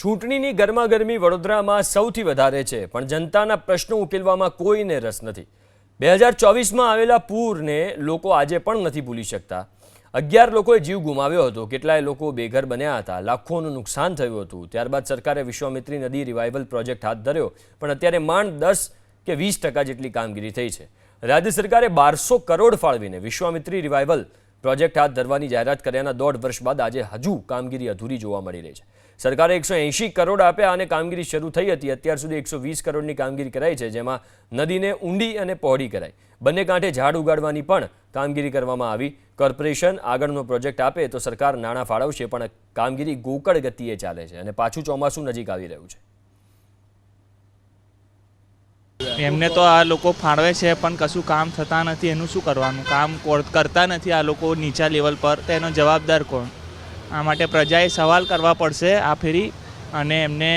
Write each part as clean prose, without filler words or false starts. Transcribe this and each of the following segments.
ચૂંટણીની ગરમાગરમી વડોદરામાં સૌથી વધારે છે, પણ જનતાના પ્રશ્નો ઉકેલવામાં કોઈને રસ નથી। 2024માં આવેલા પૂરને લોકો આજે પણ નથી ભૂલી શકતા। 11 લોકોએ જીવ ગુમાવ્યો હતો, કેટલાય લોકો બેઘર બન્યા હતા, લાખોનું નુકસાન થયું હતું। ત્યારબાદ સરકારે વિશ્વામિત્રી નદી રિવાઇવલ પ્રોજેક્ટ હાથ ધર્યો, પણ અત્યારે માંડ 10 કે 20% જેટલી કામગીરી થઈ છે। રાજ્ય સરકારે 1200 કરોડ ફાળવીને વિશ્વામિત્રી રિવાઇવલ પ્રોજેક્ટ હાથ ધરવાની જાહેરાત કર્યાના 1.5 વર્ષ બાદ આજે હજુ કામગીરી અધૂરી જોવા મળી રહી છે। સરકારે 180 કરોડ આપ્યા અને કામગીરી શરૂ થઈ હતી। અત્યાર સુધી 120 કરોડની કામગીરી કરાઈ છે, જેમાં નદીને ઊંડી અને પહોળી કરાઈ। બંને કાંઠે ઝાડ ઉગાડવાની પણ કામગીરી કરવામાં આવી। કોર્પોરેશન આગળનો પ્રોજેક્ટ આપે તો સરકાર નાણાં ફાળવશે, પણ કામગીરી ગોકળ ગતિએ ચાલે છે અને પાછું ચોમાસું નજીક આવી રહ્યું છે। એમને તો આ લોકો ફાળવે છે પણ કશું કામ થતા નથી, એનું શું કરવાનું? કામ કરતા નથી આ લોકો નીચા લેવલ પર, તો એનો જવાબદાર કોણ? આ માટે પ્રજાએ સવાલ કરવા પડશે આ ફેરી, અને એમને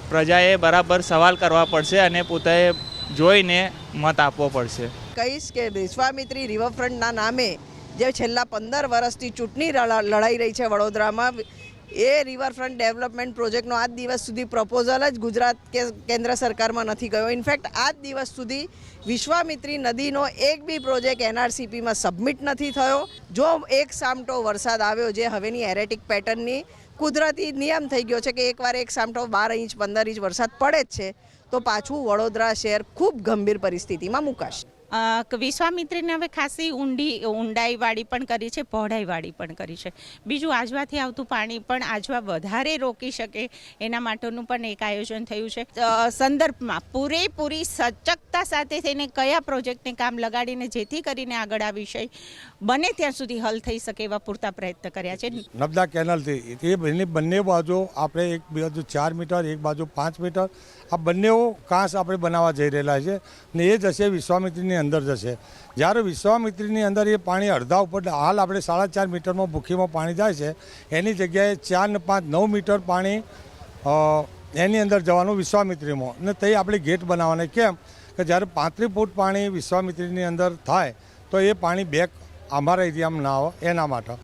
પ્રજાએ બરાબર સવાલ કરવા પડશે અને પોતે જોઈને મત આપવો પડશે। કહીશ કે વિશ્વામિત્રી રિવરફ્રન્ટના નામે જે છેલ્લા 15 વર્ષથી ચૂંટણી લડાઈ રહી છે વડોદરામાં, એ રિવરફ્રન્ટ ડેવલપમેન્ટ પ્રોજેક્ટનો આજ દિવસ સુધી પ્રપોઝલ જ ગુજરાત કે કેન્દ્ર સરકારમાં નથી ગયો। ઇનફેક્ટ આજ દિવસ સુધી વિશ્વામિત્રી નદીનો એક બી પ્રોજેક્ટ એનઆરસીપીમાં સબમિટ નથી થયો। જો એક સામટો વરસાદ આવ્યો, જે હવેની એરેટિક પેટર્નની કુદરતી નિયમ થઈ ગયો છે કે એકવાર એક સામટો 12 ઇંચ 15 ઇંચ વરસાદ પડે જ છે, તો પાછું વડોદરા શહેર ખૂબ ગંભીર પરિસ્થિતિમાં મુકાશે। વિશ્વામિત્રીને હવે ખાસી ઊંડાઈવાળી પણ કરી છે, પહોળાઈવાળી પણ કરી છે। બીજું આજવાથી આવતું પાણી પણ આજવા વધારે રોકી શકે એના માટેનું પણ એક આયોજન થયું છે। સંદર્ભમાં પૂરેપૂરી સચોટતા સાથે થઈને કયા પ્રોજેક્ટને કામ લગાડીને જેથી કરીને આગળ આ વિષય બને ત્યાં સુધી હલ થઈ શકે એવા પૂરતા પ્રયત્ન કર્યા છે। નર્મદા કેનાલથી એ બંને બાજુ આપણે એક બાજુ 4 મીટર, એક બાજુ 5 મીટર, આ બંને કાંસ આપણે બનાવવા જઈ રહેલા છે ને એ જશે વિશ્વામિત્રીની અંદર જશે। જ્યારે વિશ્વામિત્રીની અંદર એ પાણી અડધા ઉપર, હાલ આપણે 4.5 મીટરમાં ભૂખીમાં પાણી જાય છે, એની જગ્યાએ 4 ને 5 9 મીટર પાણી એની અંદર જવાનું વિશ્વામિત્રીમાં, ને તે આપણે ગેટ બનાવવાના। કેમ કે જ્યારે 35 ફૂટ પાણી વિશ્વામિત્રીની અંદર થાય તો એ પાણી બેક અમારા એરિયામાં ના આવે, એના માટે।